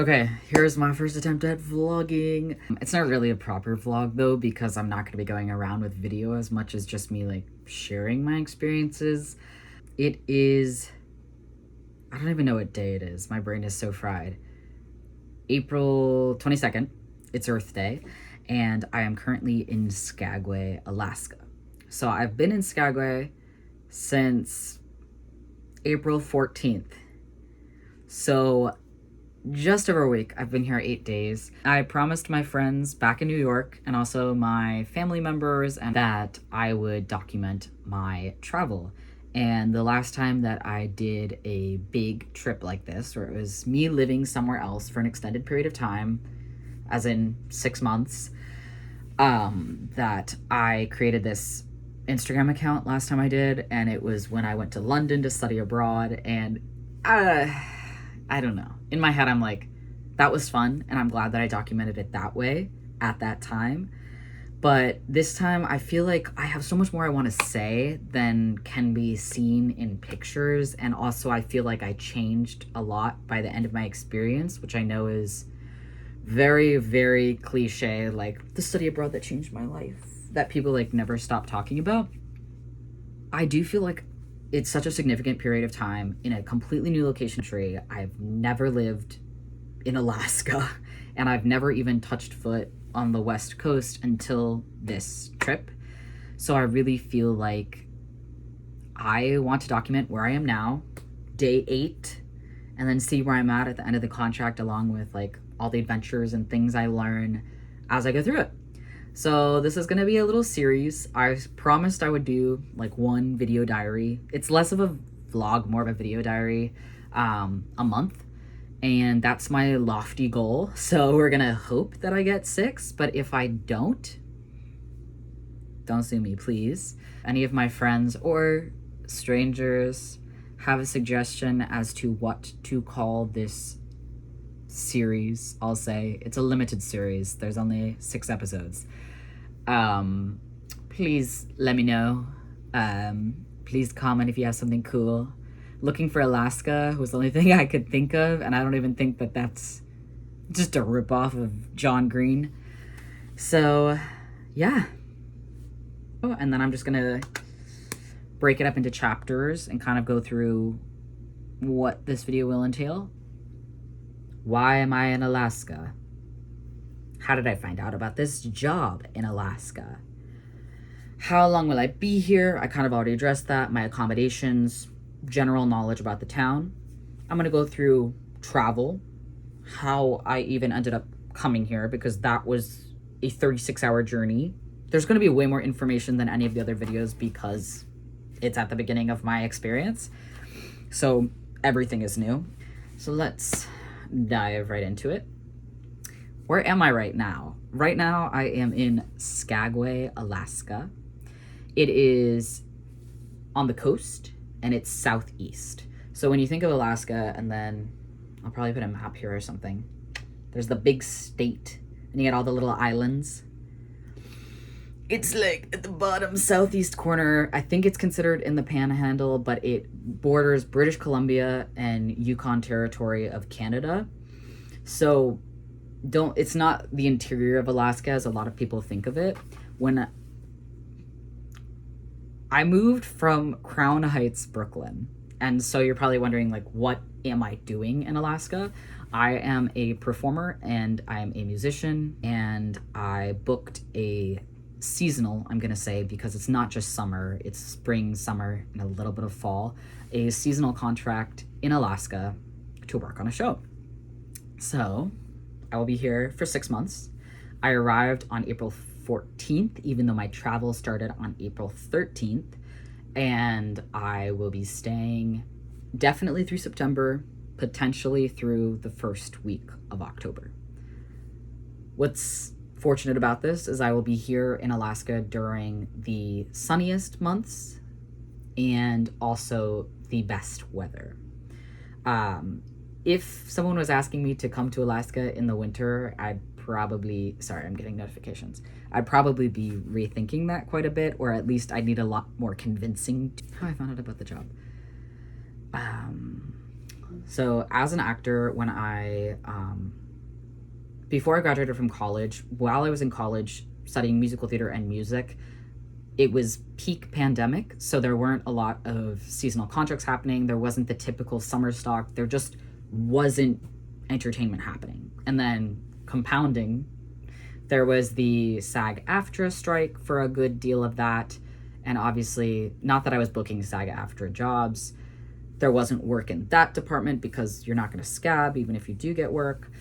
Okay, here's my first attempt at vlogging. It's not really a proper vlog though, because I'm not going to be going around with video as much as just me like sharing my experiences. It is, I don't even know what day it is. My brain is so fried. April 22nd, it's Earth Day, and I am currently in Skagway, Alaska. So I've been in Skagway since April 14th. So just over a week. I've been here 8 days. I promised my friends back in New York and also my family members and that I would document my travel. And the last time that I did a big trip like this, where it was me living somewhere else for an extended period of time, as in 6 months, that I created this Instagram account last time I did, and it was when I went to London to study abroad, and I don't know. In my head, I'm like, that was fun, and I'm glad that I documented it that way at that time. But this time, I feel like I have so much more I want to say than can be seen in pictures, and also I feel like I changed a lot by the end of my experience, which I know is very, very cliche, like the study abroad that changed my life, that people like never stop talking about. I do feel like it's such a significant period of time in a completely new location. I've never lived in Alaska, and I've never even touched foot on the West Coast until this trip. So I really feel like I want to document where I am now, day 8, and then see where I'm at the end of the contract, along with like all the adventures and things I learn as I go through it. So this is gonna be a little series. I promised I would do like one video diary. It's less of a vlog, more of a video diary, a month. And that's my lofty goal. So we're gonna hope that I get 6, but if I don't sue me, please. Any of my friends or strangers have a suggestion as to what to call this series, I'll say it's a limited series. There's only 6 episodes. Please let me know. Please comment if you have something cool. Looking for Alaska was the only thing I could think of, and I don't even think that that's just a ripoff of John Green. So, yeah. Oh, and then I'm just gonna break it up into chapters and kind of go through what this video will entail. Why am I in Alaska? How did I find out about this job in Alaska? How long will I be here? I kind of already addressed that. My accommodations, general knowledge about the town. I'm gonna go through travel, how I even ended up coming here, because that was a 36-hour journey. There's gonna be way more information than any of the other videos because it's at the beginning of my experience. So everything is new. So let's dive right into it. Where am I right now? Right now, I am in Skagway, Alaska. It is on the coast, and it's southeast. So when you think of Alaska, and then I'll probably put a map here or something. There's the big state, and you get all the little islands. It's like at the bottom southeast corner. I think it's considered in the Panhandle, but it borders British Columbia and Yukon Territory of Canada. So it's not the interior of Alaska as a lot of people think of it. When I moved from Crown Heights, Brooklyn, and so you're probably wondering, like, what am I doing in Alaska? I am a performer and I'm a musician, and I booked a seasonal, I'm gonna say, because it's not just summer, it's spring, summer, and a little bit of fall, a seasonal contract in Alaska to work on a show. So I will be here for 6 months. I arrived on April 14th, even though my travel started on April 13th, and I will be staying definitely through September, potentially through the first week of October. What's fortunate about this is I will be here in Alaska during the sunniest months and also the best weather. If someone was asking me to come to Alaska in the winter, I'm getting notifications. I'd probably be rethinking that quite a bit, or at least I need a lot more convincing. How I found out about the job. So as an actor, when before I graduated from college, while I was in college studying musical theater and music, it was peak pandemic. So there weren't a lot of seasonal contracts happening. There wasn't the typical summer stock. There just wasn't entertainment happening. And then compounding, there was the SAG-AFTRA strike for a good deal of that. And obviously, not that I was booking SAG-AFTRA jobs, there wasn't work in that department because you're not going to scab even if you do get work.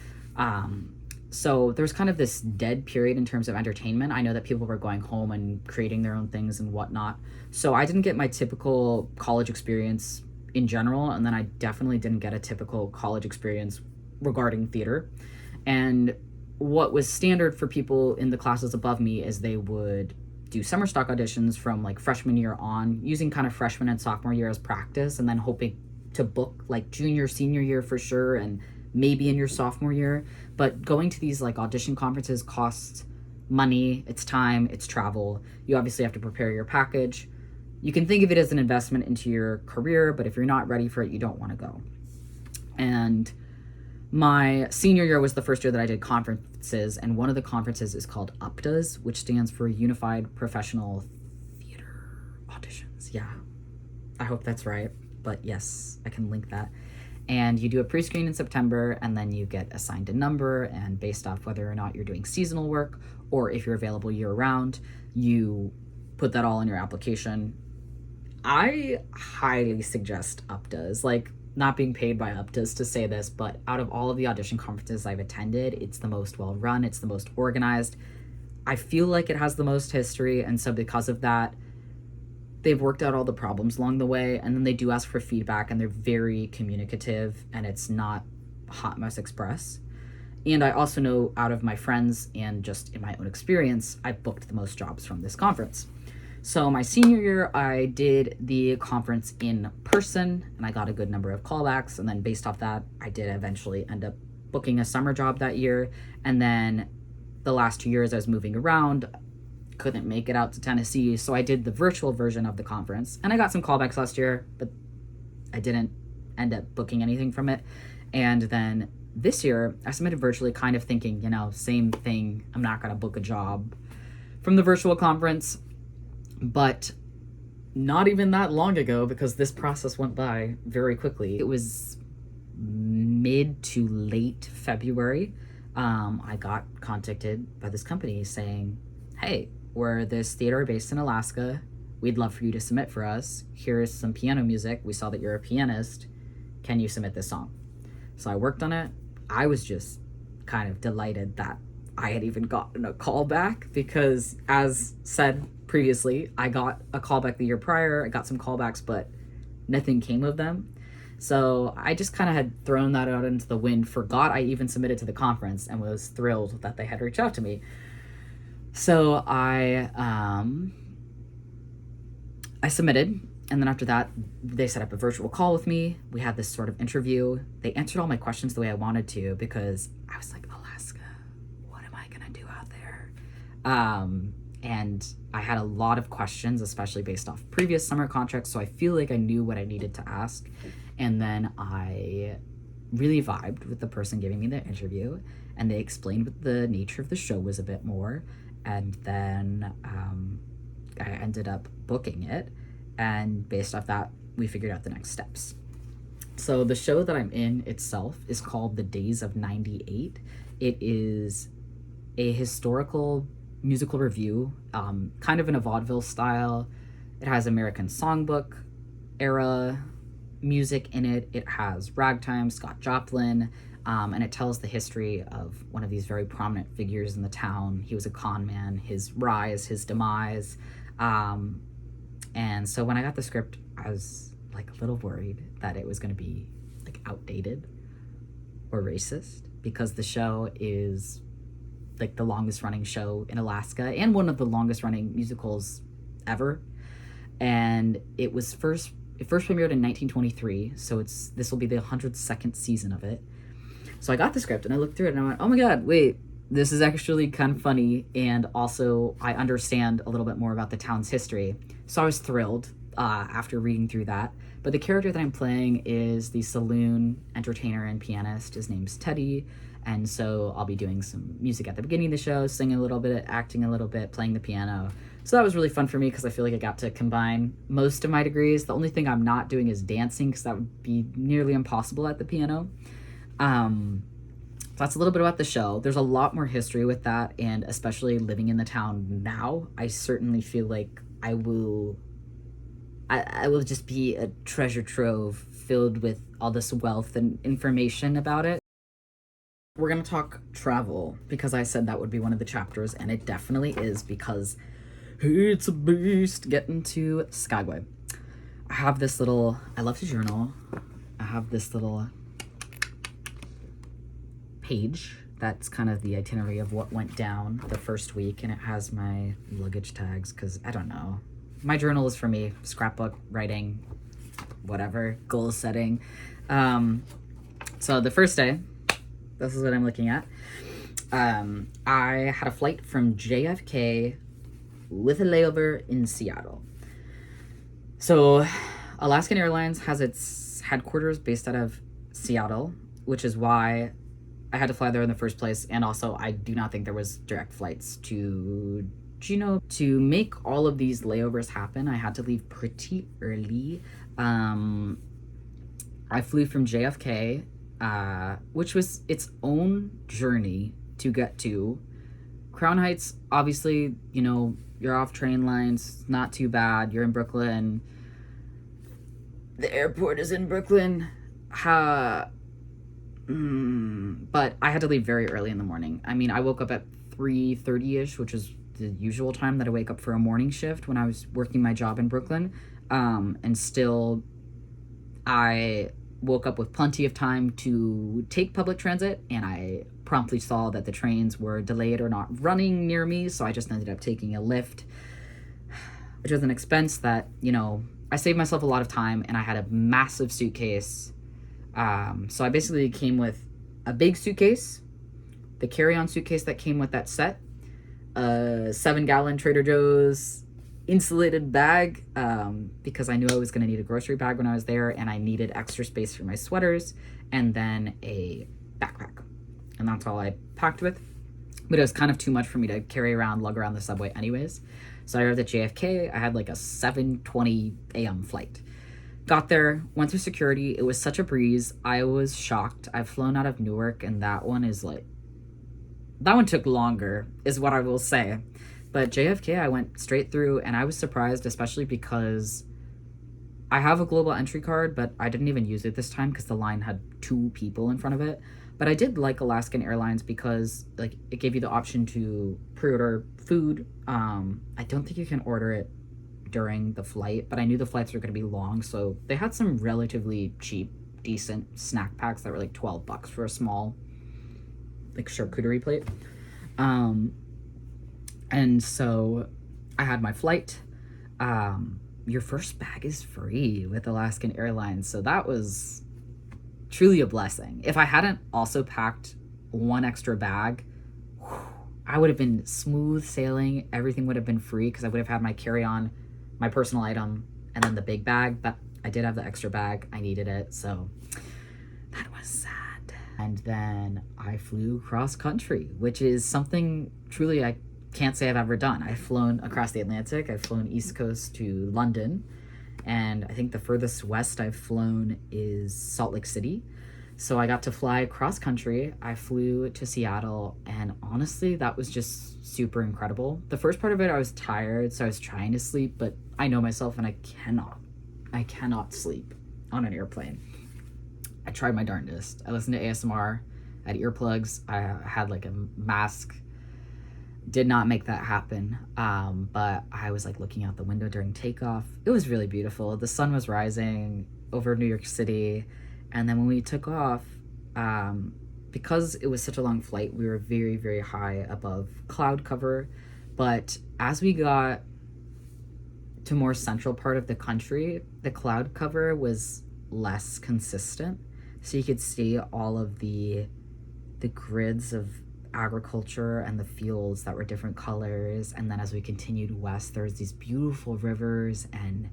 So there's kind of this dead period in terms of entertainment. I know that people were going home and creating their own things and whatnot. So I didn't get my typical college experience in general, and then I definitely didn't get a typical college experience regarding theater. And what was standard for people in the classes above me is they would do summer stock auditions from like freshman year on, using kind of freshman and sophomore year as practice, and then hoping to book like junior, senior year for sure, and maybe in your sophomore year. But going to these like audition conferences costs money, it's time, it's travel. You obviously have to prepare your package. You can think of it as an investment into your career, but if you're not ready for it, you don't want to go. And my senior year was the first year that I did conferences, and one of the conferences is called UPTAs, which stands for Unified Professional Theater Auditions. Yeah, I hope that's right, but yes, I can link that. And you do a pre-screen in September, and then you get assigned a number, and based off whether or not you're doing seasonal work or if you're available year-round, you put that all in your application. I highly suggest UPTAs. Like, not being paid by UPTAs to say this, but out of all of the audition conferences I've attended, it's the most well-run, it's the most organized. I feel like it has the most history, and so because of that, they've worked out all the problems along the way, and then they do ask for feedback, and they're very communicative, and it's not hot mess express. And I also know out of my friends and just in my own experience, I've booked the most jobs from this conference. So my senior year, I did the conference in person, and I got a good number of callbacks, and then based off that, I did eventually end up booking a summer job that year. And then the last 2 years I was moving around, couldn't make it out to Tennessee, so I did the virtual version of the conference, and I got some callbacks last year, but I didn't end up booking anything from it. And then this year I submitted virtually, kind of thinking, same thing, I'm not gonna book a job from the virtual conference. But not even that long ago, because this process went by very quickly, it was mid to late February, I got contacted by this company saying, hey, we're this theater based in Alaska. We'd love for you to submit for us. Here's some piano music. We saw that you're a pianist. Can you submit this song? So I worked on it. I was just kind of delighted that I had even gotten a call back, because as said previously, I got a callback the year prior. I got some callbacks, but nothing came of them. So I just kind of had thrown that out into the wind, forgot I even submitted to the conference, and was thrilled that they had reached out to me. So I submitted, and then after that, they set up a virtual call with me. We had this sort of interview. They answered all my questions the way I wanted to, because I was like, Alaska, what am I gonna do out there? And I had a lot of questions, especially based off previous summer contracts, so I feel like I knew what I needed to ask. And then I really vibed with the person giving me the interview, and they explained what the nature of the show was a bit more. And then I ended up booking it, and based off that, we figured out the next steps. So the show that I'm in itself is called The Days of 98. It is a historical musical review, kind of in a vaudeville style. It has American Songbook era music in it. It has ragtime, Scott Joplin, and it tells the history of one of these very prominent figures in the town. He was a con man, his rise, his demise. And so when I got the script, I was like a little worried that it was going to be like outdated or racist, because the show is like the longest running show in Alaska and one of the longest running musicals ever. And it first premiered in 1923, so this will be the 102nd season of it. So I got the script and I looked through it and I went, oh my god, wait, this is actually kind of funny, and also I understand a little bit more about the town's history. So I was thrilled. after reading through that. But the character that I'm playing is the saloon entertainer and pianist. His name's Teddy. And so I'll be doing some music at the beginning of the show, singing a little bit, acting a little bit, playing the piano. So that was really fun for me because I feel like I got to combine most of my degrees. The only thing I'm not doing is dancing because that would be nearly impossible at the piano. That's a little bit about the show. There's a lot more history with that, and especially living in the town now, I certainly feel like I will just be a treasure trove filled with all this wealth and information about it. We're going to talk travel because I said that would be one of the chapters, and it definitely is because it's a beast getting to Skagway. I love to journal. I have this little page that's kind of the itinerary of what went down the first week, and it has my luggage tags because I don't know. My journal is for me, scrapbook, writing, whatever, goal setting. So the first day, this is what I'm looking at. I had a flight from JFK with a layover in Seattle. So Alaskan Airlines has its headquarters based out of Seattle, which is why I had to fly there in the first place. And also, I do not think there was direct flights to Juneau. To make all of these layovers happen, I had to leave pretty early. I flew from JFK, which was its own journey to get to. Crown Heights, obviously, you're off train lines, not too bad. You're in Brooklyn. The airport is in Brooklyn. But I had to leave very early in the morning. I mean, I woke up at 3:30ish, which is the usual time that I wake up for a morning shift when I was working my job in Brooklyn. And still, I woke up with plenty of time to take public transit, and I promptly saw that the trains were delayed or not running near me, so I just ended up taking a Lyft, which was an expense that, I saved myself a lot of time, and I had a massive suitcase. So I basically came with a big suitcase, the carry-on suitcase that came with that set, a 7-gallon Trader Joe's insulated bag, because I knew I was going to need a grocery bag when I was there, and I needed extra space for my sweaters, and then a backpack. And that's all I packed with. But it was kind of too much for me to carry around, lug around the subway anyways. So I arrived at JFK. I had like a 7:20 a.m. flight. Got there, went through security. It was such a breeze. I was shocked. I've flown out of Newark, and that one took longer, is what I will say. But JFK, I went straight through, and I was surprised, especially because I have a global entry card, but I didn't even use it this time because the line had 2 people in front of it. But I did like Alaskan Airlines because it gave you the option to pre-order food. I don't think you can order it during the flight, but I knew the flights were going to be long, so they had some relatively cheap, decent snack packs that were like $12 for a small charcuterie plate. And so I had my flight. Your first bag is free with Alaskan Airlines, so that was truly a blessing. If I hadn't also packed one extra bag, I would have been smooth sailing. Everything would have been free because I would have had my carry-on, my personal item, and then the big bag. But I did have the extra bag. I needed it, so that was sad. And then I flew cross country, which is something truly I can't say I've ever done. I've flown across the Atlantic. I've flown East Coast to London, and I think the furthest west I've flown is Salt Lake City. So I got to fly cross country. I flew to Seattle, and honestly, that was just super incredible. The first part of it, I was tired, so I was trying to sleep, but I know myself, and I cannot sleep on an airplane. I tried my darndest. I listened to ASMR, I had earplugs, I had a mask. Did not make that happen, but I was looking out the window during takeoff. It was really beautiful. The sun was rising over New York City, and then when we took off, because it was such a long flight, we were very, very high above cloud cover. But as we got to more central part of the country, the cloud cover was less consistent, so you could see all of the grids of agriculture and the fields that were different colors. And then as we continued west, there was these beautiful rivers, and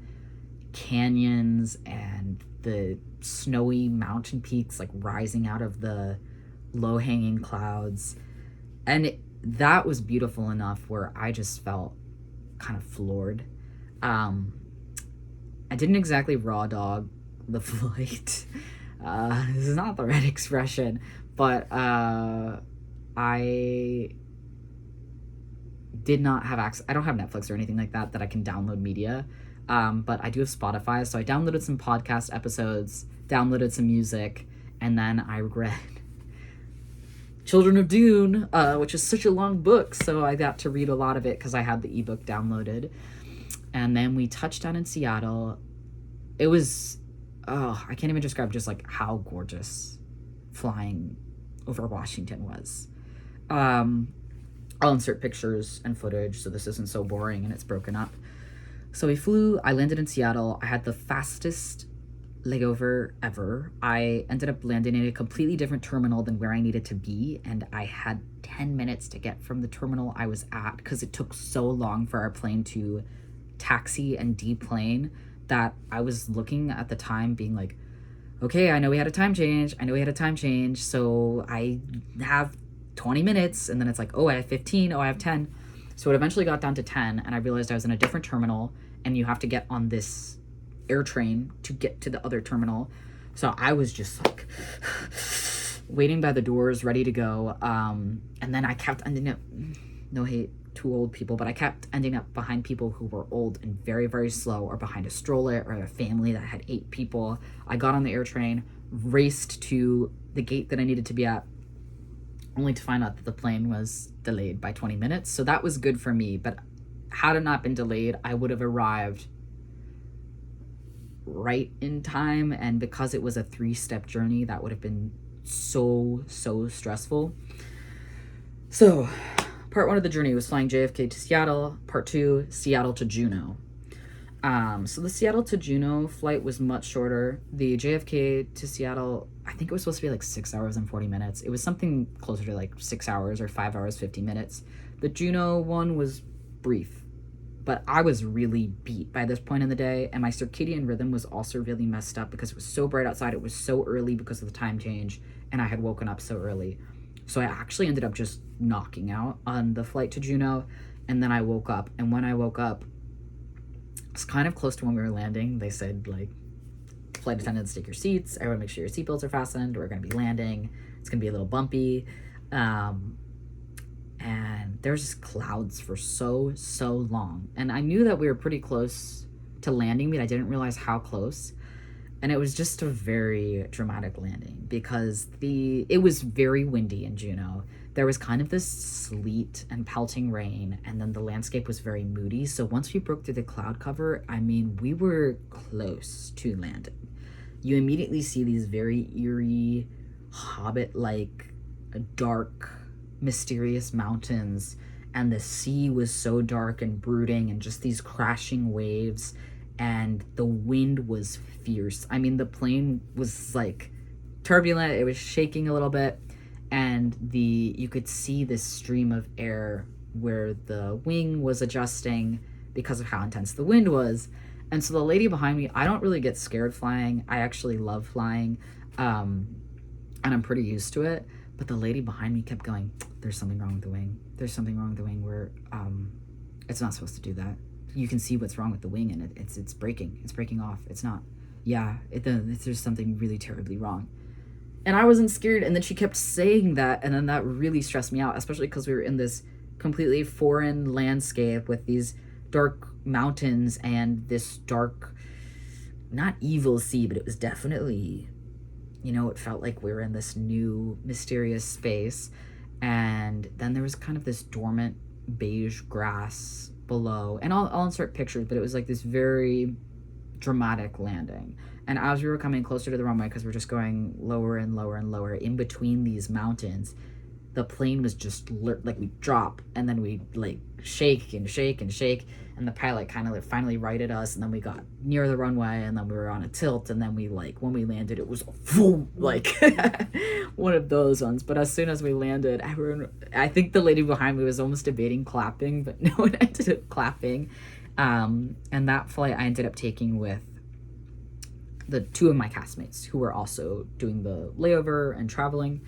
canyons and the snowy mountain peaks like rising out of the low-hanging clouds. And that was beautiful enough where I just felt kind of floored. I didn't exactly raw dog the flight. This is not the right expression, but I did not have access. I don't have Netflix or anything like that I can download media. But I do have Spotify, so I downloaded some podcast episodes, downloaded some music, and then I read Children of Dune, which is such a long book, so I got to read a lot of it because I had the ebook downloaded. And then we touched down in Seattle. It was, I can't even describe just like how gorgeous flying over Washington was. I'll insert pictures and footage so this isn't so boring and it's broken up. So we flew, I landed in Seattle. I had the fastest layover ever. I ended up landing in a completely different terminal than where I needed to be, and I had 10 minutes to get from the terminal I was at because it took so long for our plane to taxi and deplane that I was looking at the time being like, okay, I know we had a time change, so I have 20 minutes, and then it's like, oh, I have 15, oh, I have 10. So it eventually got down to 10, and I realized I was in a different terminal, and you have to get on this air train to get to the other terminal. So I was just like waiting by the doors, ready to go. And then I kept ending up, no hate to old people, but I kept ending up behind people who were old and very, very slow, or behind a stroller or a family that had 8 people. I got on the air train, raced to the gate that I needed to be at, only to find out that the plane was delayed by 20 minutes. So that was good for me, but had it not been delayed, I would have arrived right in time, and because it was a 3-step journey, that would have been so stressful. So part 1 of the journey was flying JFK to Seattle. Part 2, Seattle to Juneau. So the Seattle to Juneau flight was much shorter. The JFK to Seattle, I think it was supposed to be like 6 hours and 40 minutes. It was something closer to like 6 hours or 5 hours, 50 minutes. The Juneau one was brief, but I was really beat by this point in the day, and my circadian rhythm was also really messed up because it was so bright outside. It was so early because of the time change, and I had woken up so early. So I actually ended up just knocking out on the flight to Juneau, and then I woke up, and when I woke up, it's kind of close to when we were landing. They said, like, flight attendants, take your seats. Everyone make sure your seatbelts are fastened. We're going to be landing. It's going to be a little bumpy. And there's just clouds for so long. And I knew that we were pretty close to landing, but I didn't realize how close. And it was just a very dramatic landing because it was very windy in Juneau. There was kind of this sleet and pelting rain, and then the landscape was very moody. So once we broke through the cloud cover, I mean, we were close to landing. You immediately see these very eerie, Hobbit-like, dark, mysterious mountains, and the sea was so dark and brooding, and just these crashing waves, and the wind was fierce. I mean, the plane was like turbulent. It was shaking a little bit, and you could see this stream of air where the wing was adjusting because of how intense the wind was. And so the lady behind me, I don't really get scared flying. I actually love flying, and I'm pretty used to it. But the lady behind me kept going, there's something wrong with the wing. There's something wrong with the wing where it's not supposed to do that. You can see what's wrong with the wing, and it's breaking. It's breaking off. It's not. Yeah, there's something really terribly wrong. And I wasn't scared, and then she kept saying that, and then that really stressed me out, especially because we were in this completely foreign landscape with these dark mountains and this dark, not evil sea, but it was definitely, it felt like we were in this new mysterious space. And then there was kind of this dormant beige grass below, and I'll insert pictures, but it was like this very dramatic landing. And as we were coming closer to the runway, because we're just going lower and lower and lower in between these mountains, the plane was just like we drop, and then we like shake and shake and shake, and the pilot kind of like finally righted us, and then we got near the runway, and then we were on a tilt, and then we like when we landed it was like one of those ones. But as soon as we landed, I think the lady behind me was almost debating clapping, but no one ended up clapping. And that flight I ended up taking with the two of my castmates who were also doing the layover and traveling.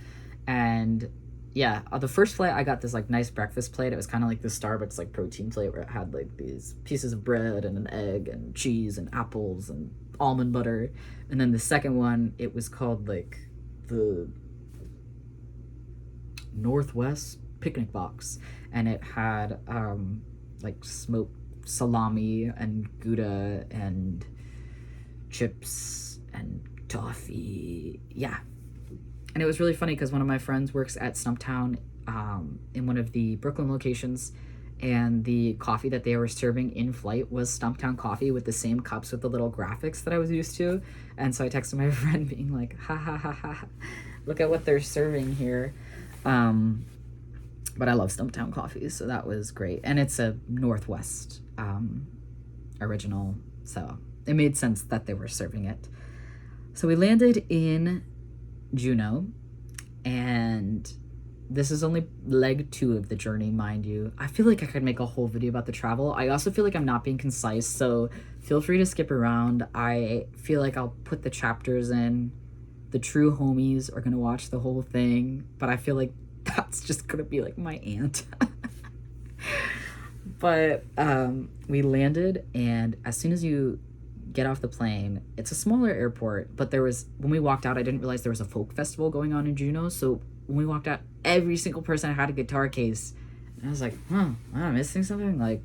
And yeah, the first flight I got this like nice breakfast plate. It was kind of like the Starbucks like protein plate where it had like these pieces of bread and an egg and cheese and apples and almond butter. And then the second one, it was called like the Northwest picnic box, and it had like smoked salami and Gouda and chips and toffee. Yeah. And it was really funny because one of my friends works at Stumptown in one of the Brooklyn locations, and the coffee that they were serving in flight was Stumptown coffee with the same cups with the little graphics that I was used to. And so I texted my friend being like, ha ha ha ha, look at what they're serving here. But I love Stumptown coffee, so that was great. And it's a Northwest original, so it made sense that they were serving it. So we landed in Juneau, and this is only leg 2 of the journey, mind you. I feel like I could make a whole video about the travel. I also feel like I'm not being concise, so feel free to skip around. I feel like I'll put the chapters in. The true homies are gonna watch the whole thing, but I feel like that's just gonna be like my aunt. But we landed, and as soon as you get off the plane, it's a smaller airport, but when we walked out, I didn't realize there was a folk festival going on in Juneau. So when we walked out, every single person had a guitar case, and I was like, am I missing something? Like,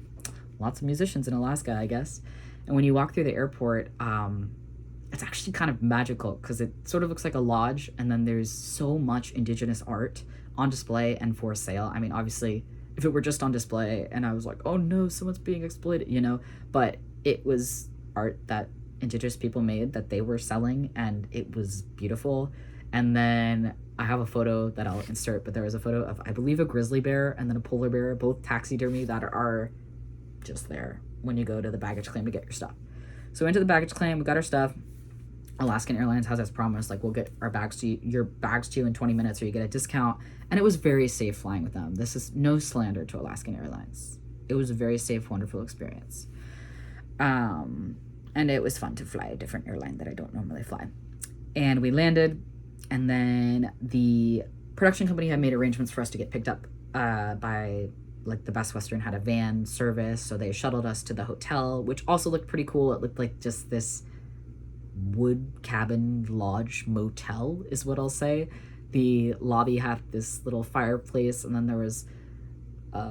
lots of musicians in Alaska, I guess. And when you walk through the airport, it's actually kind of magical because it sort of looks like a lodge, and then there's so much indigenous art on display and for sale. I mean, obviously, if it were just on display and I was like, oh no, someone's being exploited, but it was art that indigenous people made that they were selling, and it was beautiful. And then I have a photo that I'll insert, but there was a photo of, I believe, a grizzly bear and then a polar bear, both taxidermy, that are just there when you go to the baggage claim to get your stuff. So we went to the baggage claim, we got our stuff. Alaskan Airlines has as promised, like, we'll get your bags to you in 20 minutes or you get a discount. And it was very safe flying with them. This is no slander to Alaskan Airlines. It was a very safe, wonderful experience. And it was fun to fly a different airline that I don't normally fly. And we landed, and then the production company had made arrangements for us to get picked up by, like, the Best Western had a van service, so they shuttled us to the hotel, which also looked pretty cool. It looked like just this wood cabin lodge motel is what I'll say. The lobby had this little fireplace, and then there was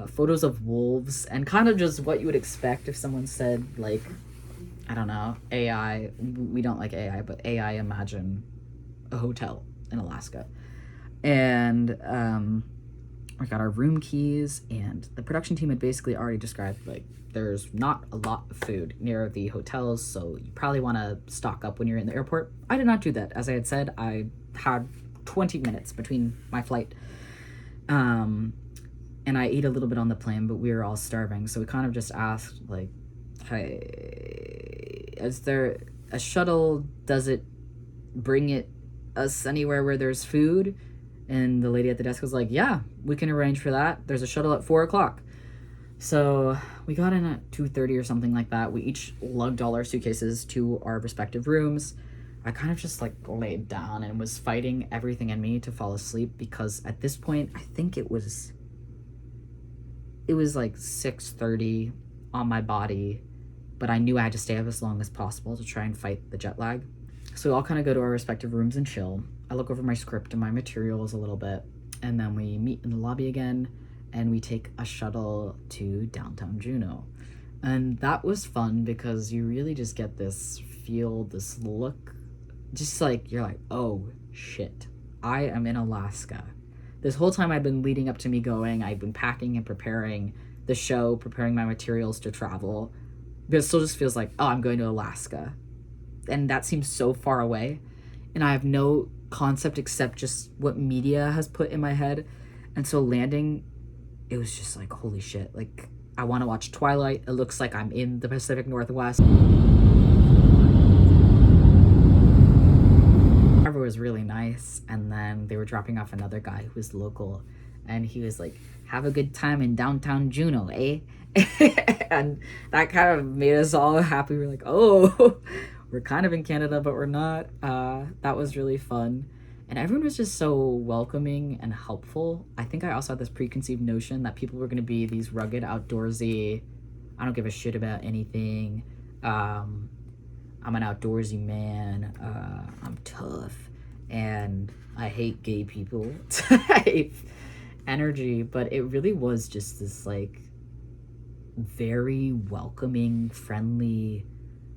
photos of wolves, and kind of just what you would expect if someone said, like, I don't know, AI, we don't like AI, but AI imagine a hotel in Alaska. And we got our room keys, and the production team had basically already described, like, there's not a lot of food near the hotels, so you probably want to stock up when you're in the airport. I did not do that. As I had said, I had 20 minutes between my flight. And I ate a little bit on the plane, but we were all starving, so we kind of just asked, like, hey, is there a shuttle? Does it bring us anywhere where there's food? And the lady at the desk was like, yeah, we can arrange for that. There's a shuttle at 4 o'clock. So we got in at 2:30 or something like that. We each lugged all our suitcases to our respective rooms. I kind of just, like, laid down and was fighting everything in me to fall asleep, because at this point, I think it was like 6:30 on my body, but I knew I had to stay up as long as possible to try and fight the jet lag. So we all kind of go to our respective rooms and chill. I look over my script and my materials a little bit, and then we meet in the lobby again, and we take a shuttle to downtown Juneau. And that was fun because you really just get this feel, this look, just like, you're like, oh shit, I am in Alaska. This whole time I've been leading up to me going, I've been packing and preparing the show, preparing my materials to travel, but it still just feels like, oh, I'm going to Alaska. And that seems so far away, and I have no concept except just what media has put in my head. And so landing, it was just like, holy shit, like, I want to watch Twilight. It looks like I'm in the Pacific Northwest. It was really nice, and then they were dropping off another guy who was local, and he was like, have a good time in downtown Juneau, eh? And that kind of made us all happy. We're like, oh, we're kind of in Canada, but we're not. That was really fun. And everyone was just so welcoming and helpful. I think I also had this preconceived notion that people were going to be these rugged, outdoorsy, I don't give a shit about anything. I'm an outdoorsy man. I'm tough. And I hate gay people. I hate energy. But it really was just this, like, very welcoming, friendly.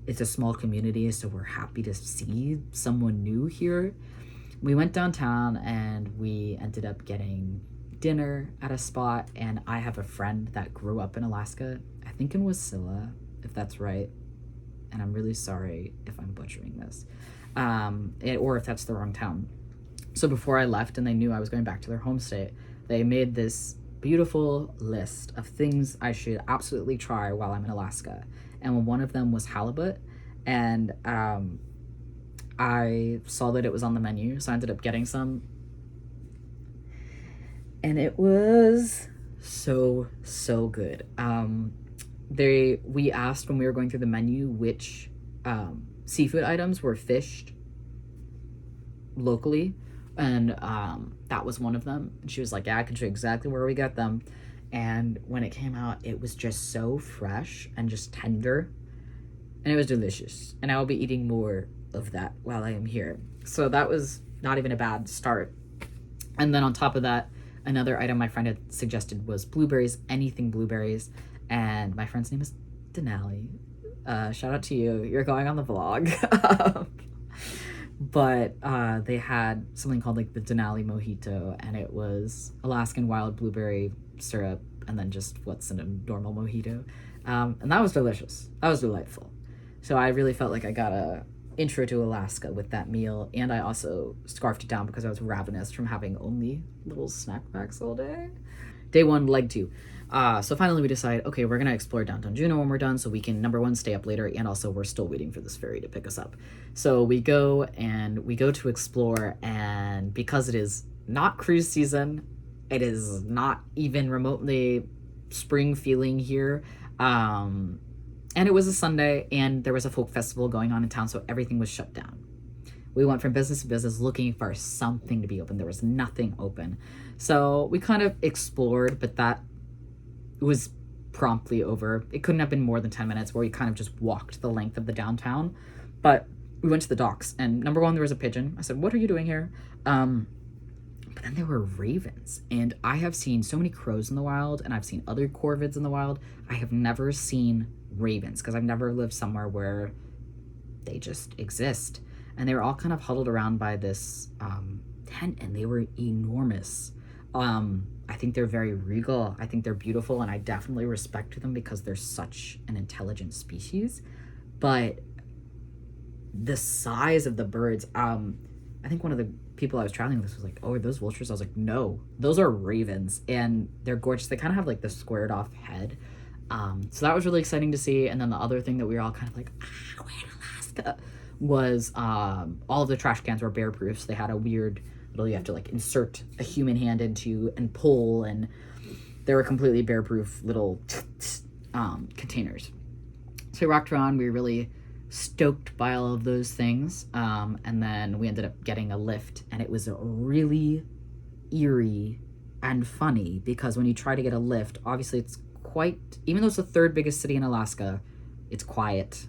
It's a small community, so we're happy to see someone new here. We went downtown and we ended up getting dinner at a spot, and I have a friend that grew up in Alaska, I think in Wasilla, if that's right, and I'm really sorry if I'm butchering this, or if that's the wrong town. So before I left and they knew I was going back to their home state, they made this beautiful list of things I should absolutely try while I'm in Alaska, and one of them was halibut, and I saw that it was on the menu, so I ended up getting some. And it was so good. We asked when we were going through the menu which seafood items were fished locally, and that was one of them. And she was like, yeah, I can show you exactly where we get them. And when it came out, it was just so fresh and just tender, and it was delicious. And I will be eating more of that while I am here. So that was not even a bad start. And then on top of that, another item my friend had suggested was blueberries, anything blueberries. And my friend's name is Denali. Shout out to you. You're going on the vlog. But they had something called like the Denali Mojito, and it was Alaskan wild blueberry syrup and then just what's in a normal mojito. And that was delicious. That was delightful. So I really felt like I got a intro to Alaska with that meal, and I also scarfed it down because I was ravenous from having only little snack packs all day. Day one, leg two. So finally we decide, okay, we're gonna explore downtown Juneau when we're done, so we can, number one, stay up later, and also we're still waiting for this ferry to pick us up. So we go to explore, and because it is not cruise season, it is not even remotely spring feeling here, and it was a Sunday, and there was a folk festival going on in town, so everything was shut down. We went from business to business looking for something to be open. There was nothing open. So we kind of explored, but that was promptly over. It couldn't have been more than 10 minutes where we kind of just walked the length of the downtown. But we went to the docks, and number one, there was a pigeon. I said, what are you doing here? But then there were ravens, and I have seen so many crows in the wild, and I've seen other corvids in the wild. I have never seen ravens because I've never lived somewhere where they just exist. And they were all kind of huddled around by this tent, and they were enormous. I think they're very regal. I think they're beautiful, and I definitely respect them because they're such an intelligent species. But the size of the birds, I think one of the people I was traveling with was like, oh, are those vultures? I was like, no, those are ravens, and they're gorgeous. They kind of have like this squared off head. So that was really exciting to see. And then the other thing that we were all kind of like, we're in Alaska, was all of the trash cans were bear proof. So they had a weird little, you have to like insert a human hand into and pull, and they were completely bear proof little containers. So we walked around. We were really stoked by all of those things. And then we ended up getting a lift, and it was really eerie and funny because when you try to get a lift, obviously it's quite, even though it's the third biggest city in Alaska, it's quiet.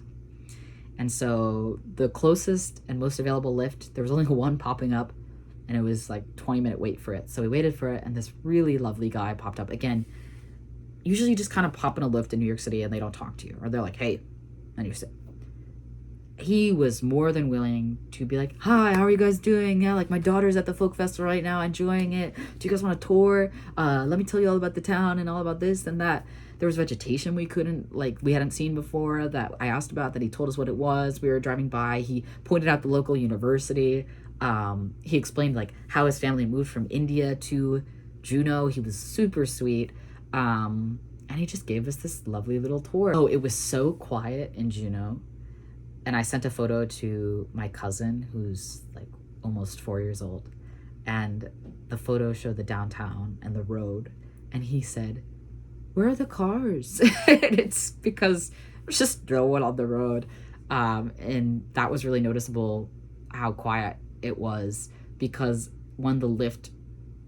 And so the closest and most available lift, there was only one popping up, and it was like 20-minute wait for it. So we waited for it, and this really lovely guy popped up. Again, usually you just kind of pop in a lift in New York City and they don't talk to you, or they're like, hey, and you sit. He was more than willing to be like, hi, how are you guys doing? Yeah, like my daughter's at the folk festival right now, enjoying it. Do you guys want a tour? Let me tell you all about the town and all about this and that. There was vegetation we hadn't seen before that I asked about, that he told us what it was. We were driving by. He pointed out the local university. He explained like how his family moved from India to Juneau. He was super sweet. And he just gave us this lovely little tour. Oh, it was so quiet in Juneau. And I sent a photo to my cousin, who's like almost 4 years old. And the photo showed the downtown and the road. And he said, where are the cars? And it's because there's just no one on the road. And that was really noticeable how quiet it was, because when the lift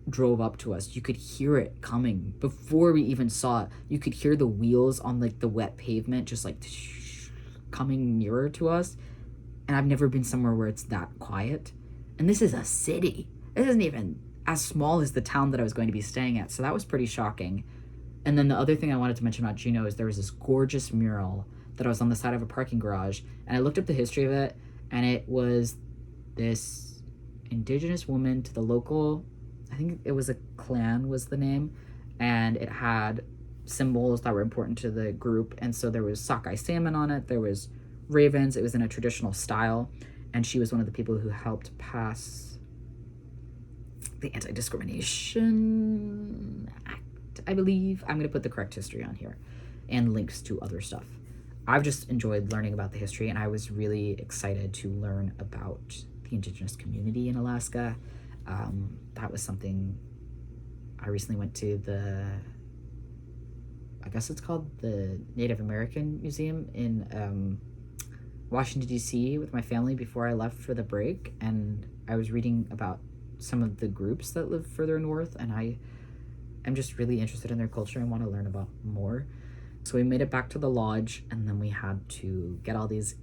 drove up to us, you could hear it coming before we even saw it. You could hear the wheels on like the wet pavement just like coming nearer to us. And I've never been somewhere where it's that quiet. And this is a city. It isn't even as small as the town that I was going to be staying at. So that was pretty shocking. And then the other thing I wanted to mention about Juneau is there was this gorgeous mural that was on the side of a parking garage. And I looked up the history of it, and it was this indigenous woman to the local, I think it was a clan was the name, and it had symbols that were important to the group. And so there was sockeye salmon on it, there was ravens, it was in a traditional style, and she was one of the people who helped pass the Anti-Discrimination Act, I believe. I'm going to put the correct history on here and links to other stuff. I've just enjoyed learning about the history, and I was really excited to learn about the indigenous community in Alaska. That was something. I recently went to I guess it's called the Native American Museum in Washington, D.C. with my family before I left for the break, and I was reading about some of the groups that live further north, and I am just really interested in their culture and want to learn about more. So we made it back to the lodge, and then we had to get all these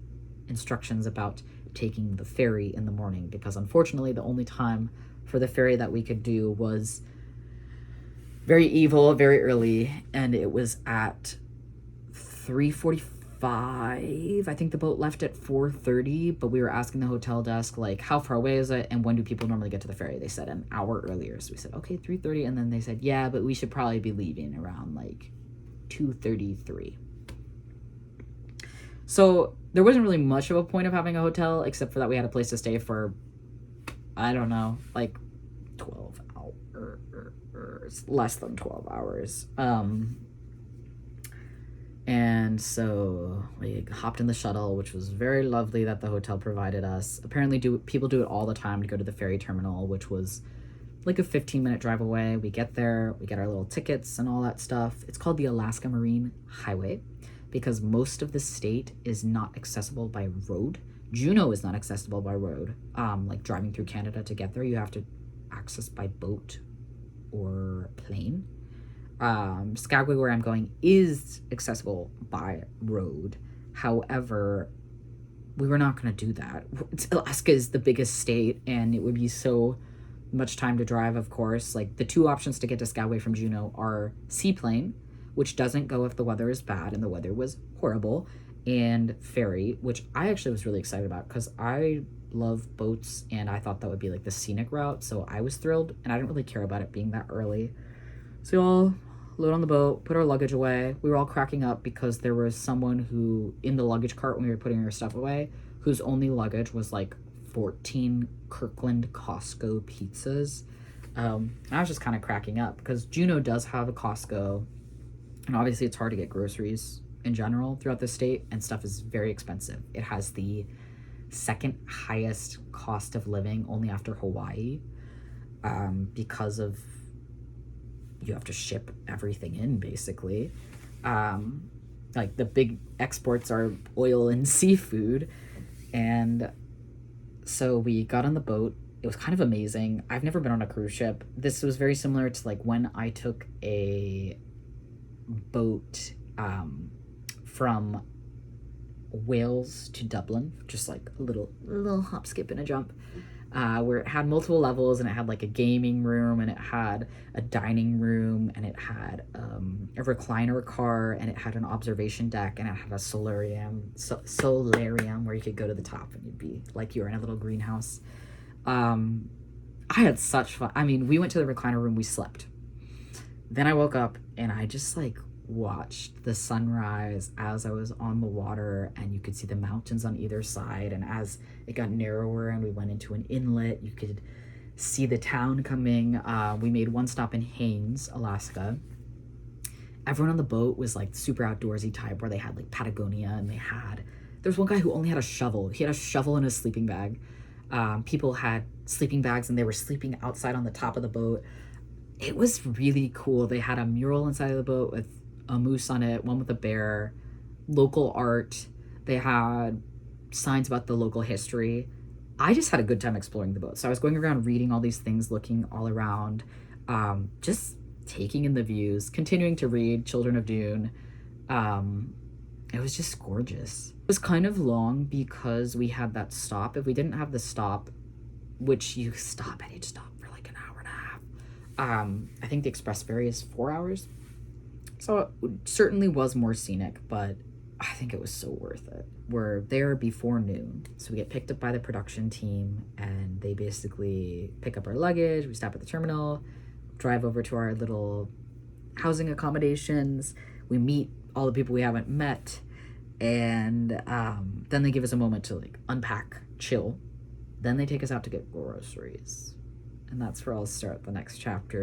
instructions about taking the ferry in the morning, because unfortunately the only time for the ferry that we could do was very evil, very early, and it was at 3:45. I think the boat left at 4:30, but we were asking the hotel desk, like, how far away is it, and when do people normally get to the ferry? They said an hour earlier. So we said, okay, 3:30, and then they said, yeah, but we should probably be leaving around like 2:33. So there wasn't really much of a point of having a hotel, except for that we had a place to stay for, I don't know, like 12 hours, less than 12 hours. And so we hopped in the shuttle, which was very lovely that the hotel provided us. Apparently people do it all the time to go to the ferry terminal, which was like a 15-minute drive away. We get there, we get our little tickets and all that stuff. It's called the Alaska Marine Highway because most of the state is not accessible by road. Juneau is not accessible by road. Like driving through Canada to get there, you have to access by boat or plane. Skagway, where I'm going, is accessible by road. However, we were not going to do that. Alaska is the biggest state, and it would be so much time to drive, of course. Like, the two options to get to Skagway from Juneau are seaplane, which doesn't go if the weather is bad, and the weather was horrible, and ferry, which I actually was really excited about because I love boats, and I thought that would be like the scenic route, so I was thrilled, and I didn't really care about it being that early. So we all load on the boat, put our luggage away. We were all cracking up because there was someone who, in the luggage cart when we were putting our stuff away, whose only luggage was like 14 Kirkland Costco pizzas. I was just kind of cracking up because Juneau does have a Costco, and obviously it's hard to get groceries in general throughout the state, and stuff is very expensive. It has the second highest cost of living, only after Hawaii, because of you have to ship everything in, basically. Like, the big exports are oil and seafood. And so we got on the boat. It was kind of amazing. I've never been on a cruise ship. This was very similar to like when I took a boat from Wales to Dublin, just like a little hop, skip, and a jump. Where it had multiple levels, and it had like a gaming room, and it had a dining room, and it had a recliner car, and it had an observation deck, and it had a solarium where you could go to the top and you'd be like you were in a little greenhouse. I had such fun. I mean, we went to the recliner room, we slept. Then I woke up and I just like watched the sunrise as I was on the water, and you could see the mountains on either side, and as it got narrower and we went into an inlet, you could see the town coming. We made one stop in Haines, Alaska. Everyone on the boat was like super outdoorsy type, where they had like Patagonia, and there's one guy who only had a shovel. He had a shovel in his sleeping bag. People had sleeping bags, and they were sleeping outside on the top of the boat. It was really cool. They had a mural inside of the boat with a moose on it, one with a bear, local art. They had signs about the local history. I just had a good time exploring the boat. So I was going around reading all these things, looking all around, just taking in the views, continuing to read Children of Dune. It was just gorgeous. It was kind of long because we had that stop. If we didn't have the stop, which you stop at each stop for like an hour and a half, I think the express ferry is 4 hours. So it certainly was more scenic, but I think it was so worth it. We're there before noon. So we get picked up by the production team and they basically pick up our luggage. We stop at the terminal, drive over to our little housing accommodations. We meet all the people we haven't met. And then they give us a moment to like unpack, chill. Then they take us out to get groceries. And that's where I'll start the next chapter.